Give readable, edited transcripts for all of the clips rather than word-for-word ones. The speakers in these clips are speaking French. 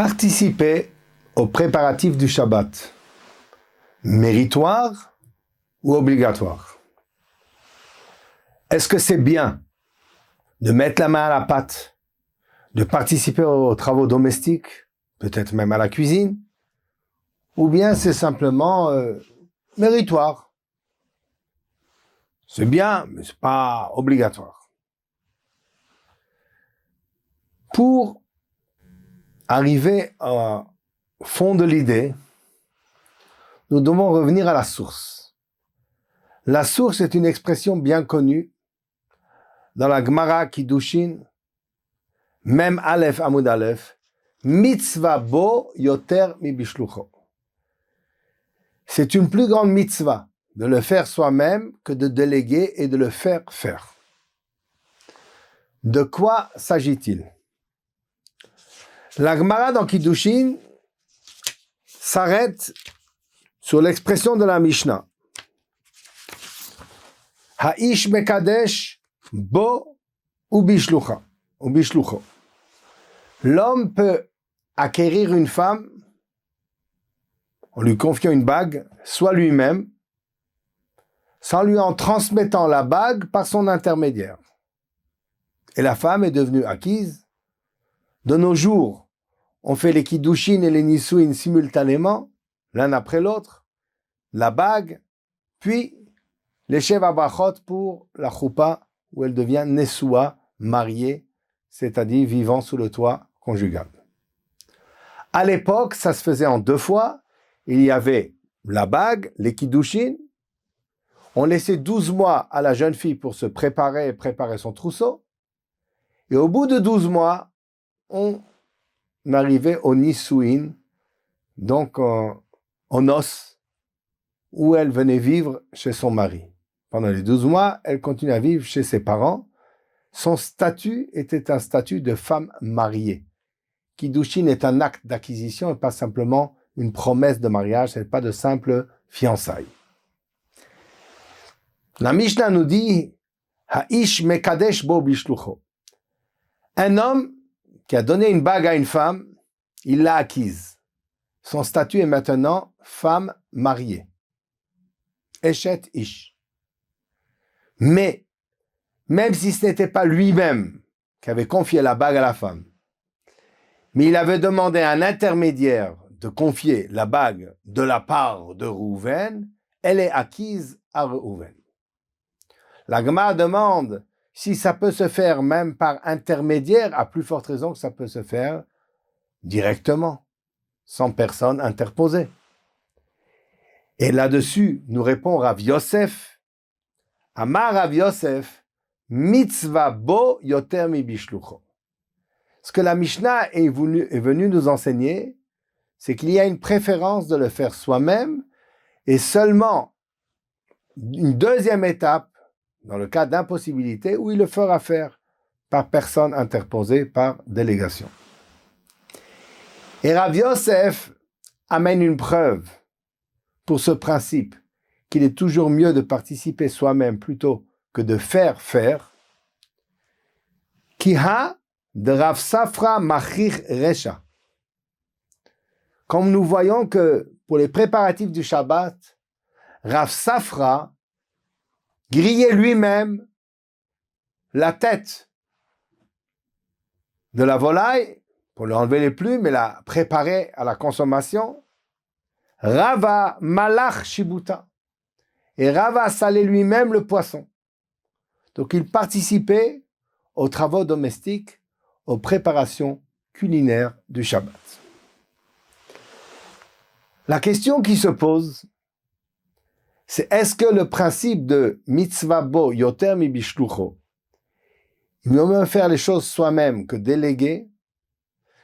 Participer aux préparatifs du Shabbat, méritoire ou obligatoire? Est-ce que c'est bien de mettre la main à la pâte, de participer aux travaux domestiques, peut-être même à la cuisine, ou bien c'est simplement méritoire? C'est bien, mais c'est pas obligatoire. Pour arriver au fond de l'idée, nous devons revenir à la source. La source est une expression bien connue dans la Gemara Kiddushin, même Aleph Amud Aleph, mitzvah bo yoter mi bishlucho. C'est une plus grande mitzvah de le faire soi-même que de déléguer et de le faire faire. De quoi s'agit-il? La Gemara dans Kiddushin s'arrête sur l'expression de la Mishnah. Ha'ish mekadesh bo ou bishlucha. L'homme peut acquérir une femme en lui confiant une bague, soit lui-même, sans lui en transmettant la bague par son intermédiaire. Et la femme est devenue acquise. De nos jours, on fait les kiddushin et les nisuin simultanément, l'un après l'autre, la bague, puis les sheva brachot pour la choupa, où elle devient nesua, mariée, c'est-à-dire vivant sous le toit conjugal. À l'époque, ça se faisait en 2 fois. Il y avait la bague, les kiddushin. On laissait 12 mois à la jeune fille pour se préparer son trousseau. Et au bout de 12 mois, on arrivait au nisuin, donc en noces, où elle venait vivre chez son mari. Pendant les 12 mois, elle continue à vivre chez ses parents. Son statut était un statut de femme mariée. Kiddushin est un acte d'acquisition et pas simplement une promesse de mariage, ce n'est pas de simple fiançailles. La Mishnah nous dit Ha'ish mekadesh bo bishlucho. Un homme qui a donné une bague à une femme, il l'a acquise. Son statut est maintenant femme mariée. Eshet ish. Mais, même si ce n'était pas lui-même qui avait confié la bague à la femme, mais il avait demandé à un intermédiaire de confier la bague de la part de Rouven, elle est acquise à Rouven. La Gemara demande si ça peut se faire même par intermédiaire, à plus forte raison que ça peut se faire directement, sans personne interposée. Et là-dessus, nous répond Rav Yosef, Amar Rav Yosef, mitzvah bo yoter mi bishlucho. Ce que la Mishnah est venue nous enseigner, c'est qu'il y a une préférence de le faire soi-même et seulement une deuxième étape, dans le cas d'impossibilité, où il le fera faire par personne interposée, par délégation. Et Rav Yosef amène une preuve pour ce principe qu'il est toujours mieux de participer soi-même plutôt que de faire faire. Kiha de Rav Safra Machir Resha. Comme nous voyons que pour les préparatifs du Shabbat, Rav Safra grillait lui-même la tête de la volaille pour lui enlever les plumes et la préparer à la consommation. Rava malach shibuta. Et Rava salait lui-même le poisson. Donc il participait aux travaux domestiques, aux préparations culinaires du Shabbat. La question qui se pose, c'est est-ce que le principe de mitzvah bo yoter mi bishlucho, il vaut mieux faire les choses soi-même que déléguer,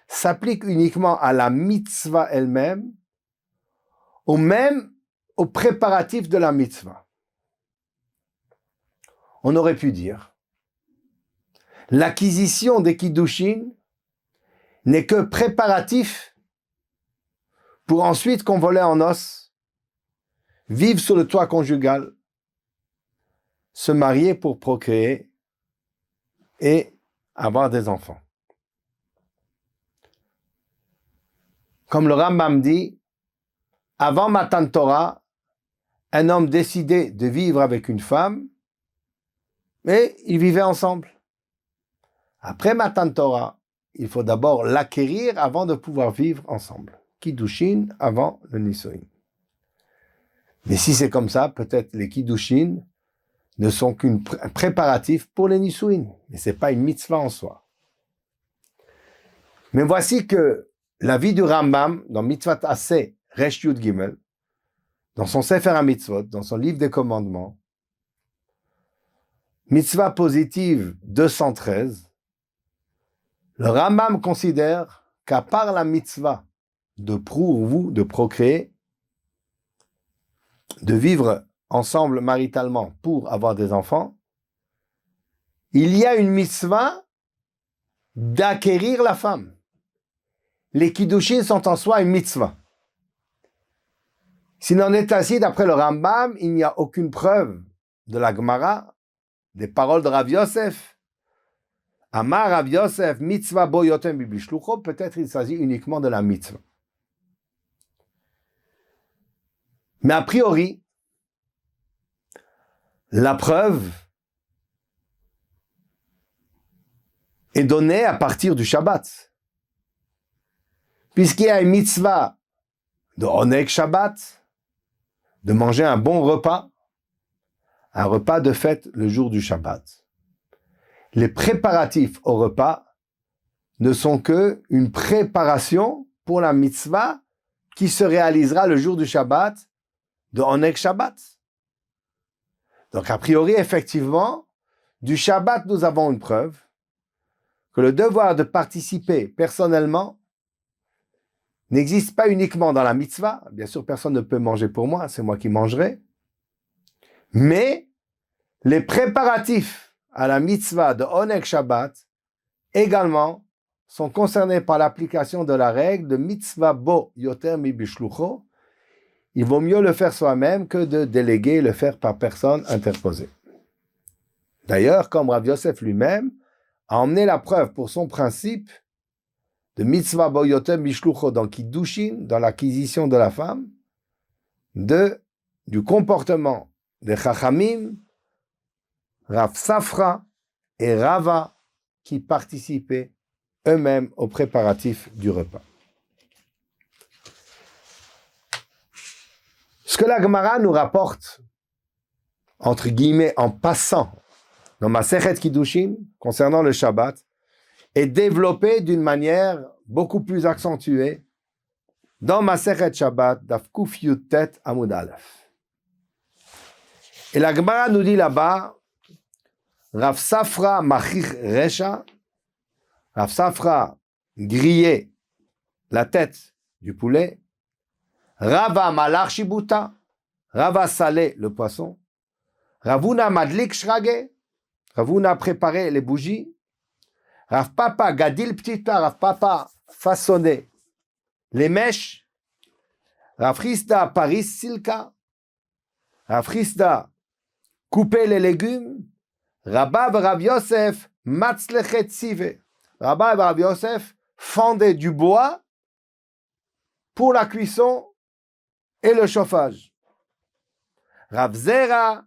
s'applique uniquement à la mitzvah elle-même, ou même aux préparatifs de la mitzvah. On aurait pu dire, l'acquisition des kiddushin n'est que préparatif pour ensuite convoler en noces, vivre sur le toit conjugal, se marier pour procréer et avoir des enfants. comme le Rambam dit, avant Matan Torah, un homme décidait de vivre avec une femme, mais ils vivaient ensemble. Après Matan Torah, il faut d'abord l'acquérir avant de pouvoir vivre ensemble. Kiddushin avant le Nisuin. Mais si c'est comme ça, peut-être les Kiddushin ne sont qu'un préparatif pour les Nisuin. Mais ce n'est pas une mitzvah en soi. Mais voici que la vie du Rambam, dans Mitzvat Aseh, Resh Yud Gimel, dans son Sefer HaMitzvot, dans son livre des commandements, Mitzvah positive 213, le Rambam considère qu'à part la mitzvah de vous de procréer, de vivre ensemble maritalement pour avoir des enfants, il y a une mitzvah d'acquérir la femme. Les kiddushin sont en soi une mitzvah. S'il en est ainsi, d'après le Rambam, il n'y a aucune preuve de la Gemara, des paroles de Rav Yosef. Amar Rav Yosef, mitzvah bo yotem bibishlucho, peut-être il s'agit uniquement de la mitzvah. Mais a priori, la preuve est donnée à partir du Shabbat. Puisqu'il y a une mitzvah de Oneg Shabbat, de manger un bon repas, un repas de fête le jour du Shabbat. Les préparatifs au repas ne sont que une préparation pour la mitzvah qui se réalisera le jour du Shabbat de Oneg Shabbat. Donc, a priori, effectivement, du Shabbat, nous avons une preuve que le devoir de participer personnellement n'existe pas uniquement dans la mitzvah. Bien sûr, personne ne peut manger pour moi, c'est moi qui mangerai. Mais les préparatifs à la mitzvah de Oneg Shabbat également sont concernés par l'application de la règle de mitzvah bo yoter mi bishlucho. Il vaut mieux le faire soi-même que de déléguer le faire par personne interposée. D'ailleurs, comme Rav Yosef lui-même a emmené la preuve pour son principe de mitzvah bo yoter bishlucho dans Kiddushin, dans l'acquisition de la femme, du comportement des Chachamim, Rav Safra et Rava qui participaient eux-mêmes aux préparatifs du repas. Ce que la Gemara nous rapporte, entre guillemets, en passant, dans Masechet Kiddushin, concernant le Shabbat, est développé d'une manière beaucoup plus accentuée dans Masechet Shabbat, Daf Kuf Yutet Amud Aleph. Et la Gemara nous dit là-bas, Rav Safra Machich Resha, Rav Safra grillait la tête du poulet, Rava Malach Shibuta, Rava salé le poisson, Ravuna Madlik Shrage, Ravuna préparé les bougies, Rav Papa Gadil Ptita, Rav Papa façonnait les mèches, Rav Chisda Paris Silka, Rav Chisda coupait les légumes, Rabba et Rav Yosef Matzlechet Sive, Rabba et Rav Yosef fendaient du bois pour la cuisson et le chauffage. Rav Zera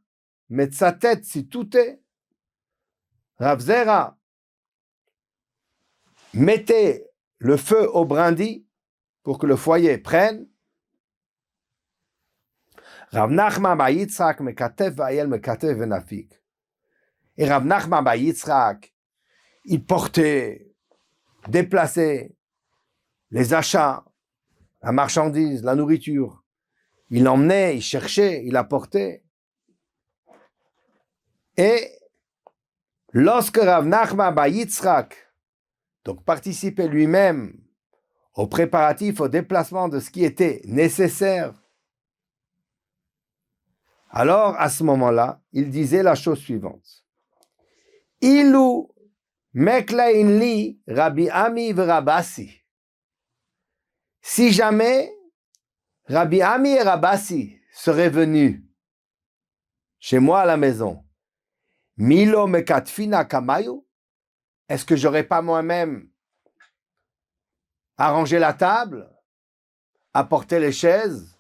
Metzatet Situte, Rav Zera mettait le feu au brindis pour que le foyer prenne. Rav Nachman bar Yitzchak mekatev va'ayel mekatev venafik. Et Rav Nachman bar Yitzchak, il portait, déplaçait les achats, la marchandise, la nourriture. Il emmenait, il cherchait, il apportait. Et lorsque Rav Nachman bar Yitzchak donc participait lui-même aux préparatifs, au déplacement de ce qui était nécessaire, alors à ce moment-là, il disait la chose suivante. Ilu meklain li Rabbi Ami v'Rabasi. Si jamais Rabbi Ami et Rabasi seraient venus chez moi à la maison, Milo mekatfina kamayu, est-ce que j'aurais pas moi-même arrangé la table, apporter les chaises,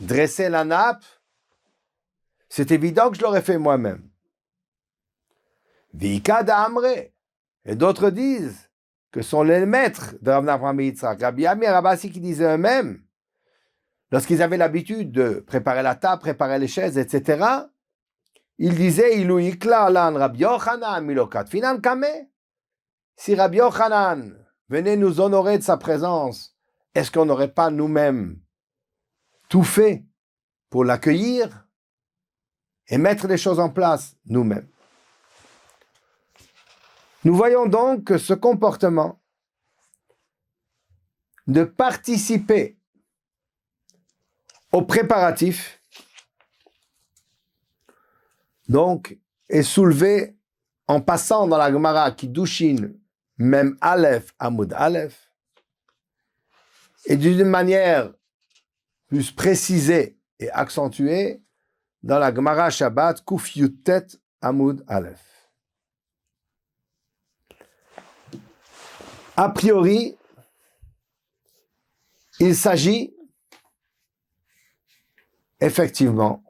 dresser la nappe, c'est évident que je l'aurais fait moi-même. Vika d'Amre. Et d'autres disent que sont les maîtres de Rav Nachman ben Yitzhak. Rabbi Ami et Rabbi Asi qui disaient eux-mêmes, lorsqu'ils avaient l'habitude de préparer la table, préparer les chaises, etc., ils disaient, Ilu Ikla Alan Rabbi Yochanan Milokat Finan Kame. Si Rabbi Yochanan venait nous honorer de sa présence, est-ce qu'on n'aurait pas nous-mêmes tout fait pour l'accueillir et mettre les choses en place nous-mêmes? Nous voyons donc que ce comportement de participer aux préparatifs donc est soulevé en passant dans la Gemara Kiddushin, même Aleph, Amoud Aleph, et d'une manière plus précisée et accentuée dans la Gemara Shabbat Kuf Yutet Amoud Aleph. A priori, il s'agit effectivement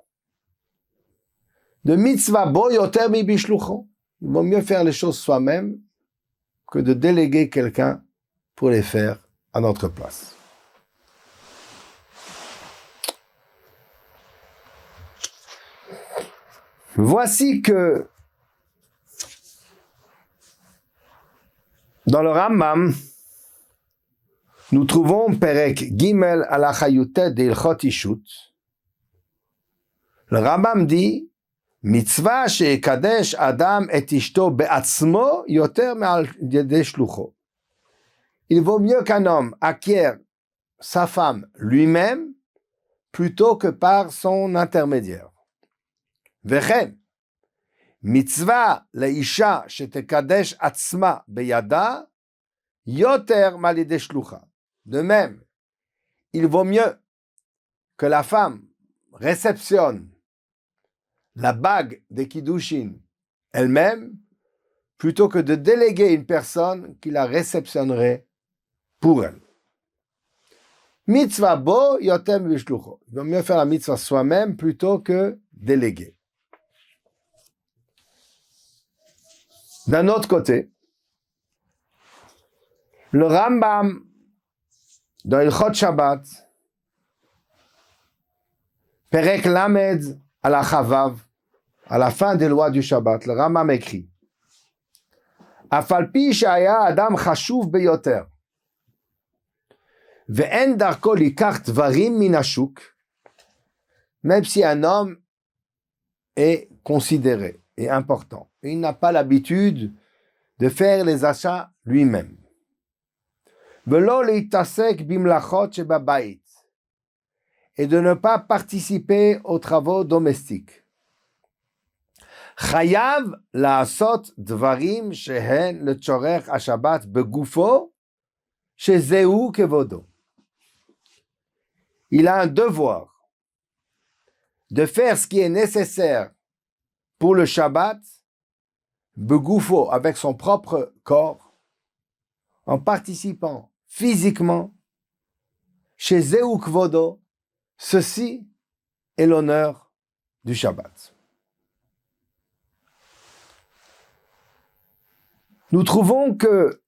de mitzvah bo yoter mi bishlucho. Il vaut mieux faire les choses soi-même que de déléguer quelqu'un pour les faire à notre place. Voici que dans le Rambam, nous trouvons Perek Gimel Halacha Yutet d'Ilchot Ishut. Le Rambam dit Mitzvah she'ekadesh Adam et ishto be'atzmo yoter me'al yedei shlucho. Il vaut mieux qu'un homme acquiert sa femme lui-même plutôt que par son intermédiaire. Vechen Mitzvah leisha shetekadesh atzma beyada yoter mal yedei shlucha. De même, il vaut mieux que la femme réceptionne la bague des Kiddushin elle-même, plutôt que de déléguer une personne qui la réceptionnerait pour elle. Mitzvah bo yotem bishlucho. Il vaut mieux faire la mitzvah soi-même plutôt que déléguer. D'un autre côté, le Rambam dans Ilchot Shabbat, Perek Lamed à la Chavav, à la fin des lois du Shabbat, le Rambam écrit Afalpi shaya adam chashuv beyoter ve'en darko likach dvarim min hashuk, même si un homme est considéré et important, il n'a pas l'habitude de faire les achats lui-même. Velo leitasek bimlachot shebabait, et de ne pas participer aux travaux domestiques. Chayav la'asot dvarim shehen letzorech hashabbat begufo shezeu kevodo. Il a un devoir de faire ce qui est nécessaire pour le Shabbat, begufo, avec son propre corps, en participant physiquement chez Zeu Kvodo. Ceci est l'honneur du Shabbat. Nous trouvons que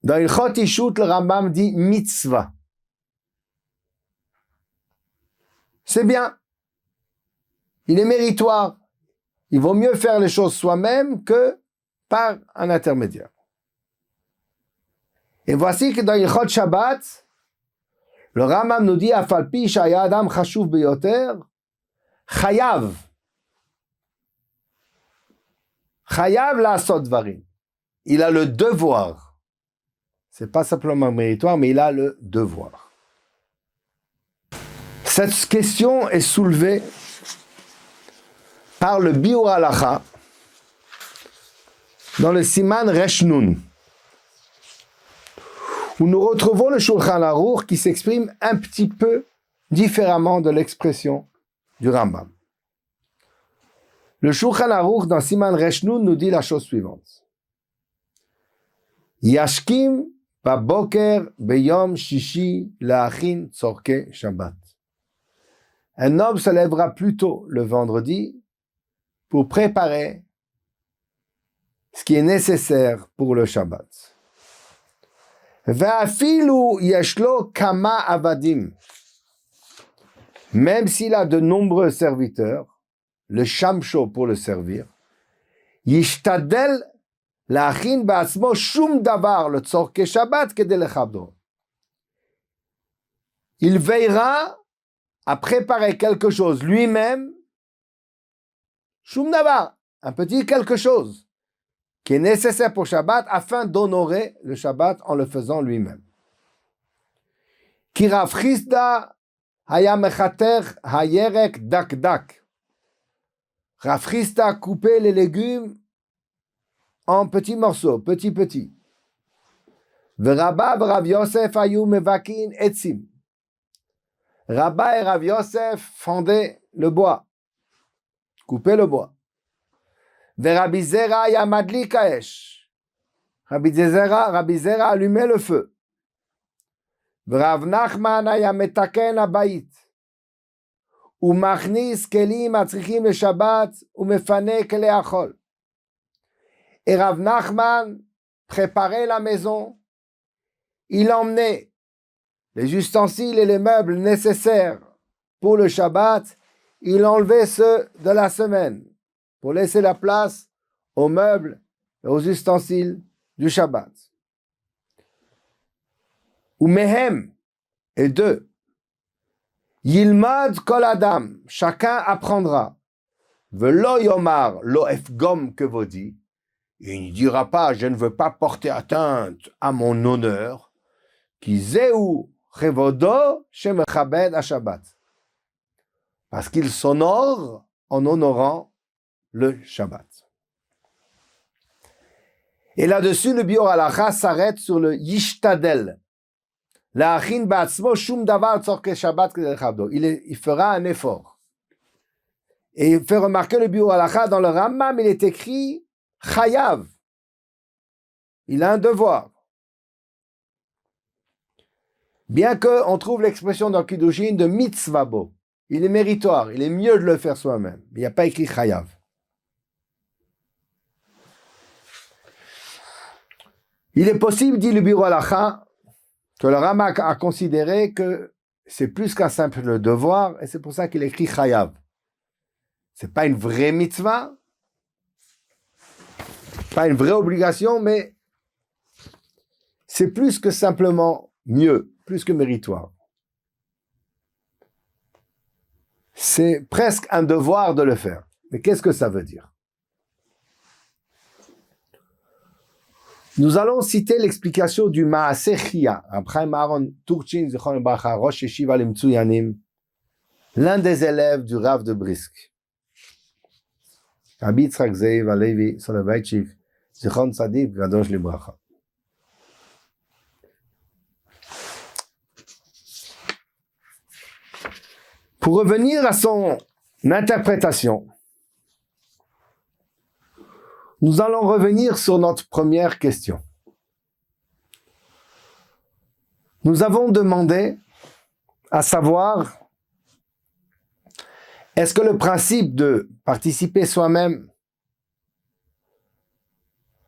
dans Ilchot Ishut, le Rambam dit mitzvah. C'est bien. Il est méritoire. Il vaut mieux faire les choses soi-même que par un intermédiaire. Et voici que dans Ilchot Shabbat, le Rambam nous dit Afalpi shaya adam chashuv beyoter chayav. Chayav la'asot dvarim. Il a le devoir. C'est pas simplement méritoire, mais il a le devoir. Cette question est soulevée par le Biur Halacha dans le Siman Resh Nun, où nous retrouvons le Shulchan Aruch qui s'exprime un petit peu différemment de l'expression du Rambam. Le Shulchan Aruch dans Siman Resh Nun nous dit la chose suivante. Yashkim Baboker beyom shishi laachin tzorke Shabbat. Un homme se lèvera plus tôt le vendredi pour préparer ce qui est nécessaire pour le Shabbat. Ve'afilu yeshlo kama avadim. Même s'il a de nombreux serviteurs, le shamsho pour le servir, yishtadel la'achin ba'atzmo shum davar le tzorke Shabbat kedei lechabdo. Il veillera à préparer quelque chose lui-même, shum davar, un petit quelque chose qui est nécessaire pour Shabbat afin d'honorer le Shabbat en le faisant lui-même. Ki Rav Chisda haya mechater hayerek dak dak. Rav Chisda coupait les légumes en petits morceaux, petits. Rabba et Rav Yosef hayu mevakin etzim. Rabba et Rav Yosef fendaient le bois, coupaient le bois. Rabbi Zera haya madlik haesh. Rabbi Zera allumait le feu. Rav Nachman haya metaken habayit. Umachnis kelim atzrichim le Shabbat umefane keli achol. Et Rav Nachman préparait la maison. Il emmenait les ustensiles et les meubles nécessaires pour le Shabbat. Il enlevait ceux de la semaine pour laisser la place aux meubles et aux ustensiles du Shabbat. Ou mehem, et deux, Yilmad kol adam, chacun apprendra. Velo yomar lo efgom kevodi, il ne dira pas, je ne veux pas porter atteinte à mon honneur, ki zeu chevodo shemechabed à Shabbat. Parce qu'il s'honore en honorant le Shabbat. Et là-dessus, le Biur Halacha s'arrête sur le Yishtadel. La'achin ba'atzmo shum davar tzorke Shabbat kedei lechabdo. Il fera un effort. Et il fait remarquer le Biur Halacha dans le Rambam, il est écrit Chayav. Il a un devoir. Bien qu'on trouve l'expression dans Kiddushin de mitzvabo. Il est méritoire, il est mieux de le faire soi-même. Il n'y a pas écrit Chayav. Il est possible, dit le Biur Halacha, que le Rama a considéré que c'est plus qu'un simple devoir, et c'est pour ça qu'il écrit Chayav. C'est pas une vraie mitzvah, pas une vraie obligation, mais c'est plus que simplement mieux, plus que méritoire. C'est presque un devoir de le faire. Mais qu'est-ce que ça veut dire? Nous allons citer l'explication du Maaseh Chia, Abraham Aaron Turchin, Zichron Bracha, Rosh Yeshiva Lemtsuyanim, l'un des élèves du Rav de Brisk. Rabbi Yitzhak Zeev Alevi Soloveitchik, Zichron Tzadik, Gadosh Libracha. Pour revenir à son interprétation, nous allons revenir sur notre première question. Nous avons demandé à savoir, est-ce que le principe de participer soi-même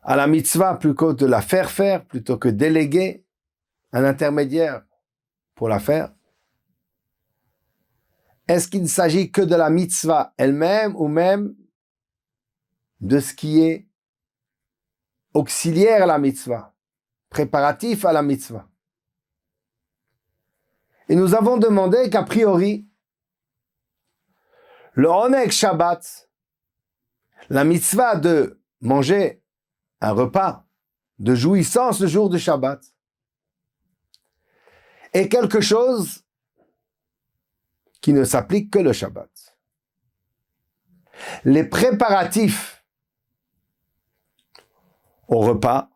à la mitzvah plutôt que de la faire, plutôt que déléguer un intermédiaire pour la faire, est-ce qu'il ne s'agit que de la mitzvah elle-même ou même de ce qui est auxiliaire à la mitzvah, préparatif à la mitzvah? Et nous avons demandé qu'a priori, le Oneg Shabbat, la mitzvah de manger un repas de jouissance le jour du Shabbat, est quelque chose qui ne s'applique que le Shabbat. Les préparatifs au repas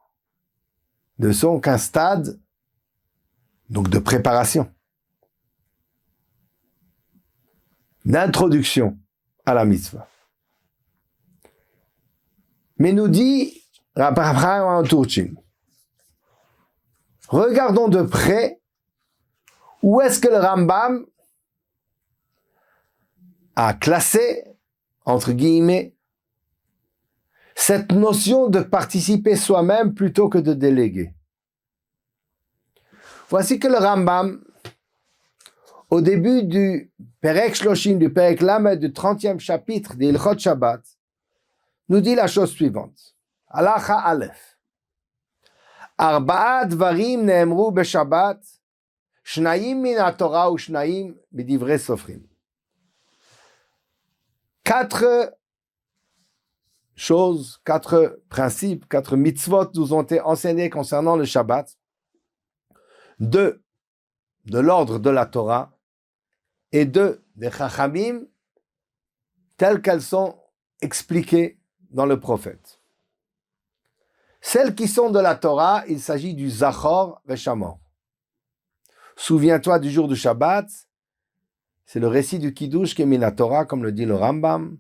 ne sont qu'un stade donc de préparation, d'introduction à la mitzvah. Mais nous dit Rabbi Abraham Turchin, Regardons de près où est-ce que le Rambam a classé, entre guillemets, cette notion de participer soi-même plutôt que de déléguer. Voici que le Rambam, au début du Perek Shloshim, du Perek Lamed, du 30e chapitre d'Ilchot Shabbat, nous dit la chose suivante. Halacha Aleph. Arba'a dvarim ne'emru b'Shabbat, shnayim min haTorah u shnayim b'divrei sofrim. 4 choses, 4 principes, 4 mitzvot nous ont été enseignés concernant le Shabbat. 2 de l'ordre de la Torah et 2 des Chachamim telles qu'elles sont expliquées dans le prophète. Celles qui sont de la Torah, il s'agit du Zachor Veshamor. Souviens-toi du jour du Shabbat, c'est le récit du Kiddush qui est mis la Torah, comme le dit le Rambam,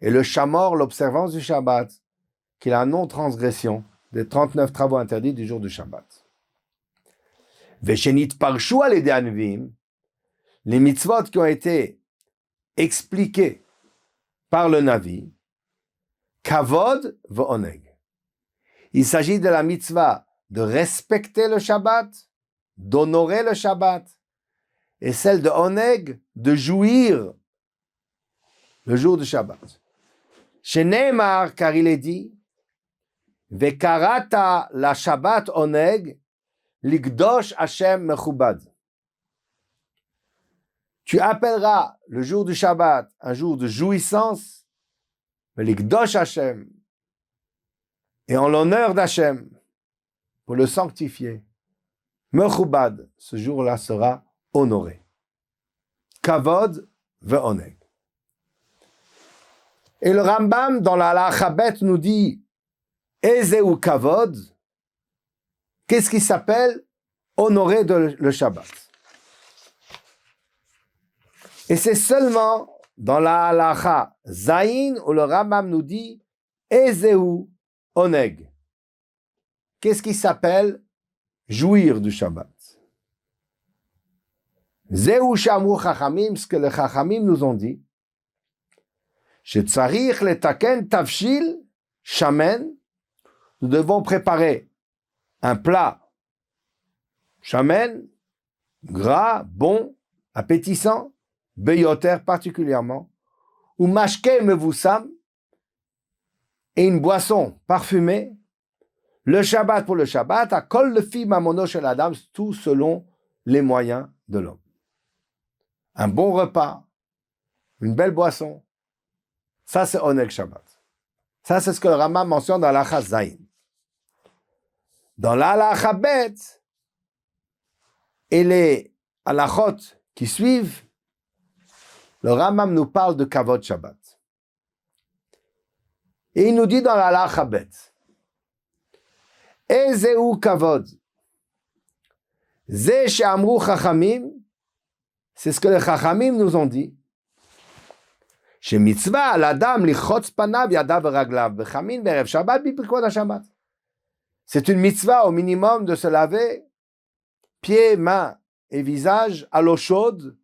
et le Shamor, l'observance du Shabbat, qui est la non-transgression des 39 travaux interdits du jour du Shabbat. Veshenit Parshu alei Anvim, les mitzvot qui ont été expliqués par le Navi, Kavod ve'oneg. Il s'agit de la mitzvah de respecter le Shabbat, d'honorer le Shabbat, et celle de oneg, de jouir le jour du Shabbat. Chez Neymar, car il est dit, Vekarata la Shabbat oneg, Ligdosh Hashem mechubad. Tu appelleras le jour du Shabbat un jour de jouissance, mais Ligdosh Hashem, et en l'honneur d'Hashem, pour le sanctifier. Mechubad, ce jour-là sera honoré. Kavod ve'oneg. Et le Rambam, dans la Halacha Bet, nous dit, Ezeu Kavod, qu'est-ce qui s'appelle honorer le Shabbat? Et c'est seulement dans la Halacha Zayin où le Rambam nous dit Ezeu Oneg. Qu'est-ce qui s'appelle jouir du Shabbat? Zeu Shamru Chachamim, ce que les Chachamim nous ont dit, Shetzarich letaken tavshil shamen, nous devons préparer un plat shamen, gras, bon, appétissant, beyoter particulièrement, ou mashke mevusam, et une boisson parfumée, le Shabbat pour le Shabbat, à kol lefi mamono shel adam, tout selon les moyens de l'homme. Un bon repas, une belle boisson, ça c'est oneg Shabbat. Ça c'est ce que le Rambam mentionne dans l'Halacha Zayin. Dans l'Halacha Bet, et les halachot qui suivent, le Rambam nous parle de Kavod Shabbat. Et il nous dit dans la Halacha Bet, Ezeu Kavod, Ze she'amru Chachamim, c'est ce que les Chachamim nous ont dit, Chez mitzvah al adam lichotz panav yadav raglav bechamin berev Shabbat bipikod ha-Shabbat. C'est une mitzvah au minimum de se laver pieds, mains et visage à l'eau chaude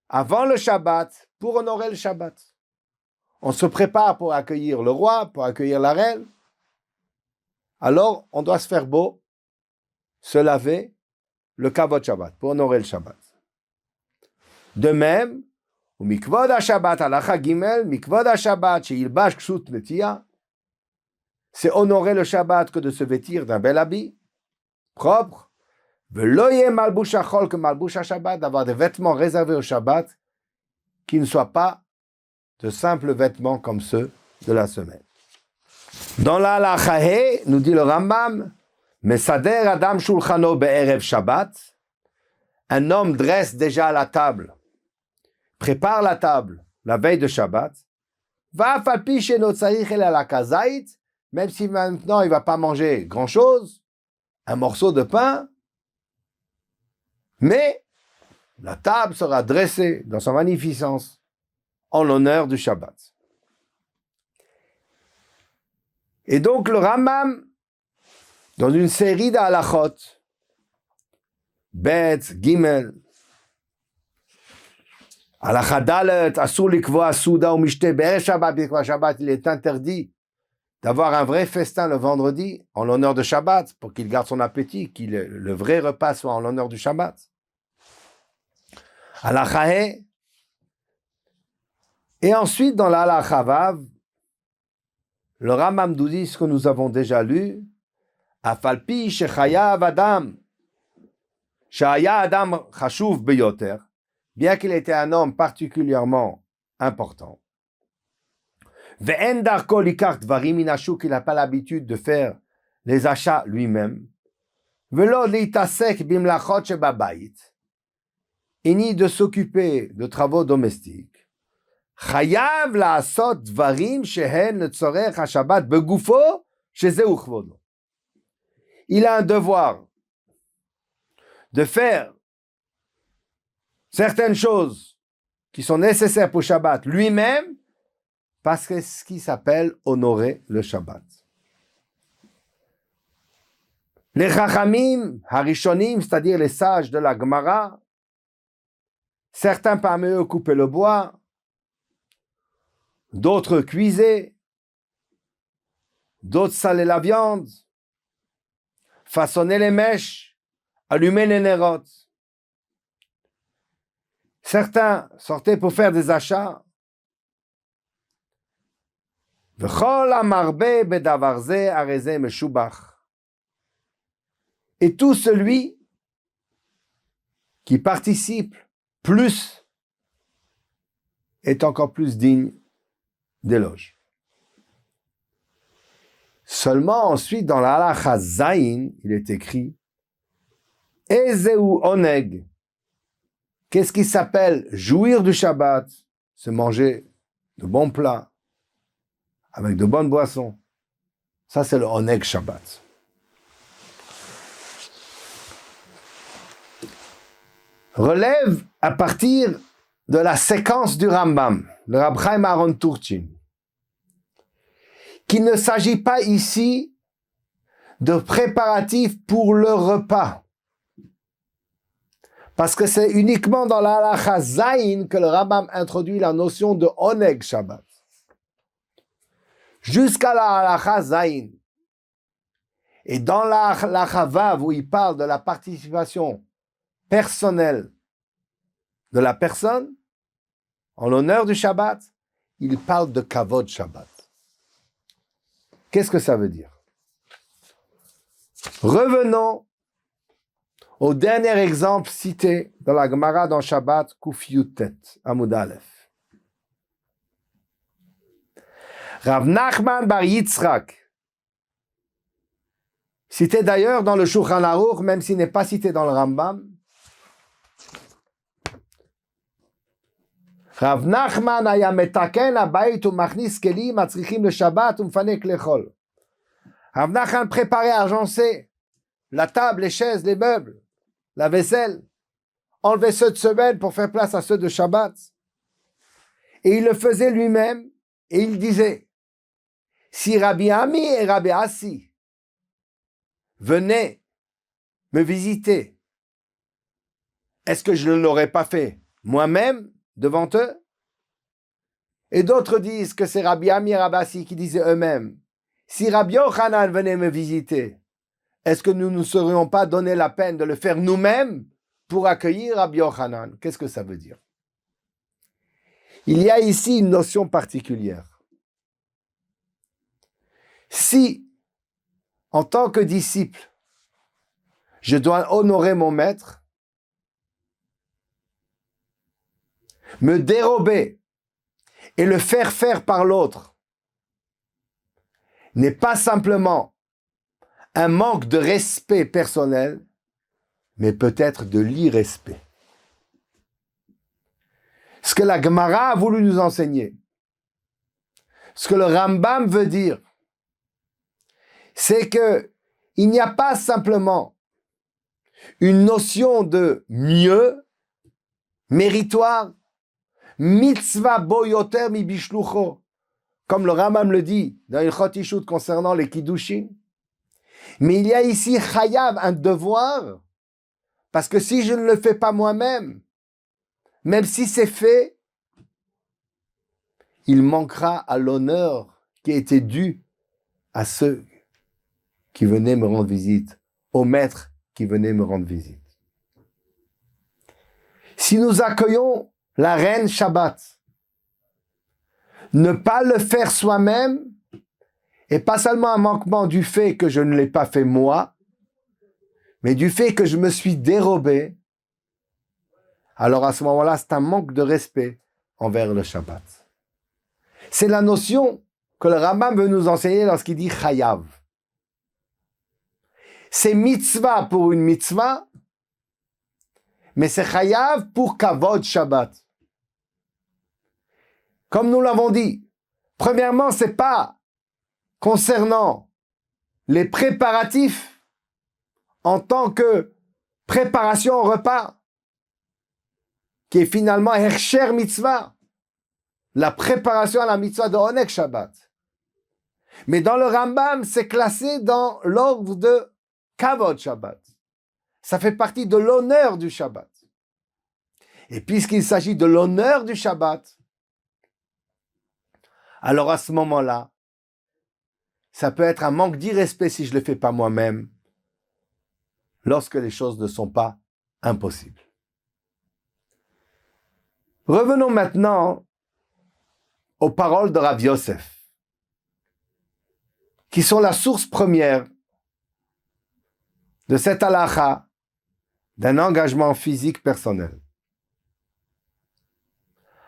avant le Shabbat pour honorer le Shabbat. On se prépare pour accueillir le roi, pour accueillir la reine. Alors, on doit se faire beau, se laver, le kavod Shabbat, pour honorer le Shabbat. De même, au mikvod ha-Shabbat, halacha gimel, mikvod ha-Shabbat, she'ilbash ksut netia, c'est honorer le Shabbat que de se vêtir d'un bel habit, propre, velo yeh malbush hachol que malbush ha-Shabbat, d'avoir des vêtements réservés au Shabbat, qui ne soient pas de simples vêtements comme ceux de la semaine. Dans la halacha he, nous dit le Rambam, mesader adam shulchano be'erev Shabbat, un homme dresse déjà la table, prépare la table la veille de Shabbat, va falpi sheno tzarich el ala kazait, même si maintenant il ne va pas manger grand-chose, un morceau de pain, mais la table sera dressée dans sa magnificence en l'honneur du Shabbat. Et donc le Rambam dans une série d'halachot, Bet, Gimel, Halacha Dalet, Asur likvoa Souda ou Mishte, Be'er Shabbat, Bikva Shabbat, il est interdit d'avoir un vrai festin le vendredi en l'honneur de Shabbat, pour qu'il garde son appétit, que le vrai repas soit en l'honneur du Shabbat. Halacha He. Et ensuite, dans la Halacha Vav, le Rambam nous dit ce que nous avons déjà lu, Afalpi shechayav Adam, shehaya Adam chashuv beyoter, bien qu'il était un homme particulièrement important. Ve'en darko likach dvarim min hashuk, il n'a pas l'habitude de faire les achats lui-même. Ve'lo litasek bimlachot shebabayit, et ni de s'occuper de travaux domestiques. Chayav la'asot dvarim shehen letzorech haShabbat begufo shezeu chvodo. Il a un devoir de faire certaines choses qui sont nécessaires pour Shabbat lui-même, parce que c'est ce qui s'appelle honorer le Shabbat. Les Chachamim, Harishonim, c'est-à-dire les sages de la Gemara, certains parmi eux coupaient le bois, d'autres cuisaient, d'autres salaient la viande, façonnaient les mèches, allumaient les nérotes. Certains sortaient pour faire des achats. Et tout celui qui participe plus est encore plus digne d'éloge. Seulement ensuite, dans la Halacha Zayin, il est écrit Ezeu oneg. Qu'est-ce qui s'appelle jouir du Shabbat? C'est manger de bons plats, avec de bonnes boissons. Ça, c'est le oneg Shabbat. Relève à partir de la séquence du Rambam, le Rab Chaim Aaron Turchin, qu'il ne s'agit pas ici de préparatifs pour le repas. Parce que c'est uniquement dans la Halacha Zayin que le Rambam introduit la notion de Oneg Shabbat. Jusqu'à la Halacha Zayin. Et dans la Halacha Vav, où il parle de la participation personnelle de la personne, en l'honneur du Shabbat, il parle de Kavod Shabbat. Qu'est-ce que ça veut dire? Revenons au dernier exemple cité dans la Gemara dans Shabbat, Kuf Yutet, Amud Aleph. Rav Nachman bar Yitzchak, cité d'ailleurs dans le Shulchan Aruch, même s'il n'est pas cité dans le Rambam. Rav Nachman aya metaken habayit umachnis kelim atzrichim le Shabbat umfanek lechol. Rav Nachman préparait, agençait la table, les chaises, les meubles, la vaisselle, enlevait ceux de semaine pour faire place à ceux de Shabbat. Et il le faisait lui-même, et il disait, si Rabbi Ami et Rabbi Assi venaient me visiter, est-ce que je ne l'aurais pas fait moi-même devant eux? Et d'autres disent que c'est Rabbi Ami et Rabbi Assi qui disaient eux-mêmes, si Rabbi Yochanan venait me visiter, est-ce que nous ne nous serions pas donné la peine de le faire nous-mêmes pour accueillir Rabbi Yochanan? Qu'est-ce que ça veut dire? Il y a ici une notion particulière. Si, en tant que disciple, je dois honorer mon maître, me dérober et le faire faire par l'autre n'est pas simplement un manque de respect personnel, mais peut-être de l'irrespect. Ce que la Gemara a voulu nous enseigner, ce que le Rambam veut dire, c'est que il n'y a pas simplement une notion de mieux, méritoire, mitzvah boyoter mi bishlucho, comme le Rambam le dit dans Ilchot Ishut concernant les kiddushin. Mais il y a ici chayav, un devoir, parce que si je ne le fais pas moi-même, même si c'est fait, il manquera à l'honneur qui était dû à ceux qui venaient me rendre visite, au maître qui venait me rendre visite. Si nous accueillons la reine Shabbat, ne pas le faire soi-même, et pas seulement un manquement du fait que je ne l'ai pas fait moi, mais du fait que je me suis dérobé, alors à ce moment-là, c'est un manque de respect envers le Shabbat. C'est la notion que le Rambam veut nous enseigner lorsqu'il dit chayav. C'est mitzvah pour une mitzvah, mais c'est chayav pour kavod Shabbat. Comme nous l'avons dit, premièrement, c'est pas concernant les préparatifs en tant que préparation au repas, qui est finalement Hersher Mitzvah, la préparation à la mitzvah de Oneg Shabbat. Mais dans le Rambam, c'est classé dans l'ordre de Kavod Shabbat. Ça fait partie de l'honneur du Shabbat. Et puisqu'il s'agit de l'honneur du Shabbat, alors à ce moment-là, ça peut être un manque d'irrespect si je ne le fais pas moi-même, lorsque les choses ne sont pas impossibles. Revenons maintenant aux paroles de Rav Yosef, qui sont la source première de cette halakha d'un engagement physique personnel.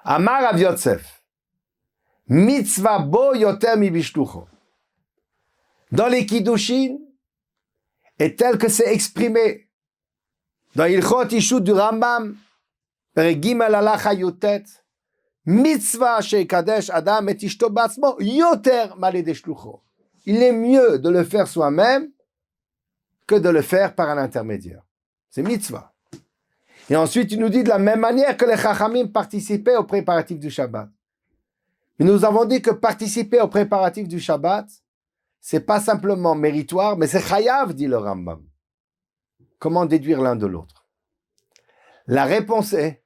Amar Rav Yosef, mitzvah bo yoter mi bishlucho. Dans les Kiddushin, et tel que c'est exprimé dans Ilchot Ishut du Rambam, Perek Gimel Halacha Yutet, mitzvah sheikadesh adam et ishto batzmo yoter malede shlucho. Il est mieux de le faire soi-même que de le faire par un intermédiaire. C'est mitzvah. Et ensuite, il nous dit de la même manière que les Chachamim participaient aux préparatifs du Shabbat. Mais nous avons dit que participer aux préparatifs du Shabbat, c'est pas simplement méritoire, mais c'est chayav, dit le Rambam. Comment déduire l'un de l'autre? La réponse est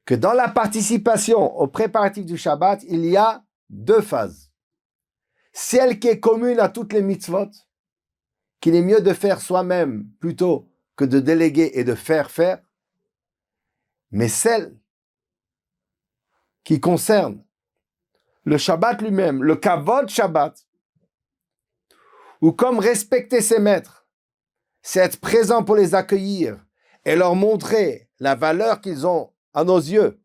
que dans la participation aux préparatifs du Shabbat, il y a deux phases. Celle qui est commune à toutes les mitzvot, qu'il est mieux de faire soi-même plutôt que de déléguer et de faire, mais celle qui concerne le Shabbat lui-même, le Kavod Shabbat, ou comme respecter ses maîtres, c'est être présent pour les accueillir et leur montrer la valeur qu'ils ont à nos yeux,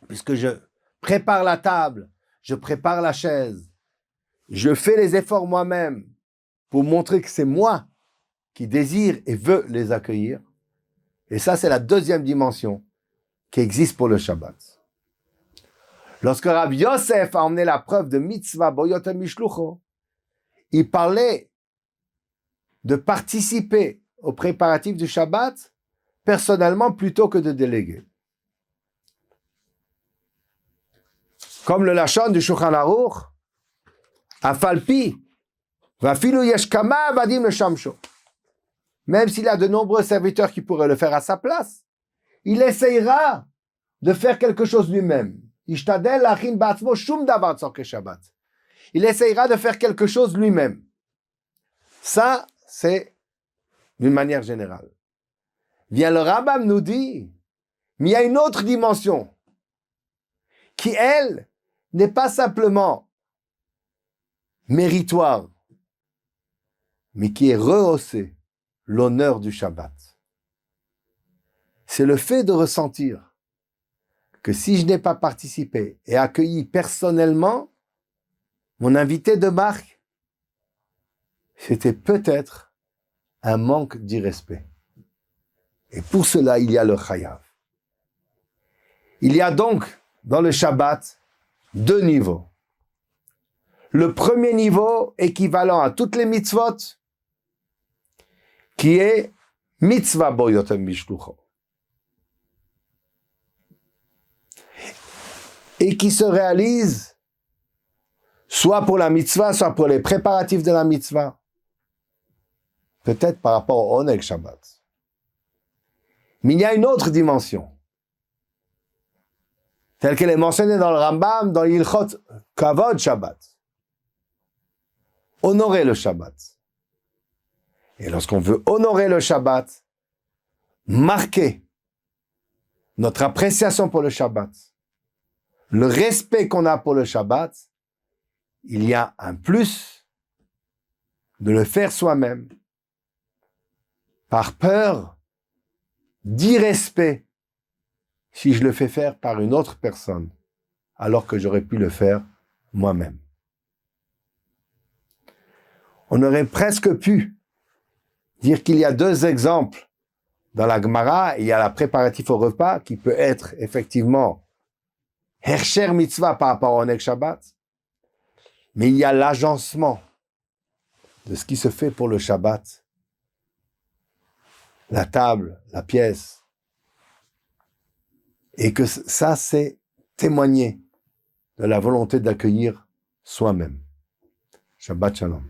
puisque je prépare la table, je prépare la chaise, je fais les efforts moi-même pour montrer que c'est moi qui désire et veux les accueillir. Et ça, c'est la deuxième dimension qui existe pour le Shabbat. Lorsque Rav Yosef a emmené la preuve de mitzvah boyotem mishlucho, il parlait de participer aux préparatifs du Shabbat personnellement plutôt que de déléguer. Comme le Lachon du Shulchan Aruch, Afalpi, Vafilu yesh kama avadim le shamsho. Même s'il y a de nombreux serviteurs qui pourraient le faire à sa place, il essayera de faire quelque chose lui-même. Ishtadel lachin ba'atzmo shum davar tzorkei Shabbat. Il essayera de faire quelque chose lui-même. Ça, c'est d'une manière générale. Bien, le Rambam nous dit, mais il y a une autre dimension qui, elle, n'est pas simplement méritoire, mais qui est rehaussée l'honneur du Shabbat. C'est le fait de ressentir que si je n'ai pas participé et accueilli personnellement mon invité de marque, c'était peut-être un manque d'irrespect. Et pour cela, il y a le chayav. Il y a donc, dans le Shabbat, deux niveaux. Le premier niveau, équivalent à toutes les mitzvot, qui est mitzvah boyotem mishlucho. Et qui se réalise soit pour la mitzvah, soit pour les préparatifs de la mitzvah, peut-être par rapport au Oneg Shabbat. Mais il y a une autre dimension, telle qu'elle est mentionnée dans le Rambam, dans l'Ilchot Kavod Shabbat. Honorer le Shabbat. Et lorsqu'on veut honorer le Shabbat, marquer notre appréciation pour le Shabbat, le respect qu'on a pour le Shabbat, il y a un plus de le faire soi-même, par peur d'irrespect si je le fais faire par une autre personne, alors que j'aurais pu le faire moi-même. On aurait presque pu dire qu'il y a deux exemples dans la Gemara. Il y a la préparatif au repas qui peut être effectivement Hersher Mitzvah par rapport au Oneg Shabbat, mais il y a l'agencement de ce qui se fait pour le Shabbat, la table, la pièce, et que ça, c'est témoigner de la volonté d'accueillir soi-même. Shabbat Shalom.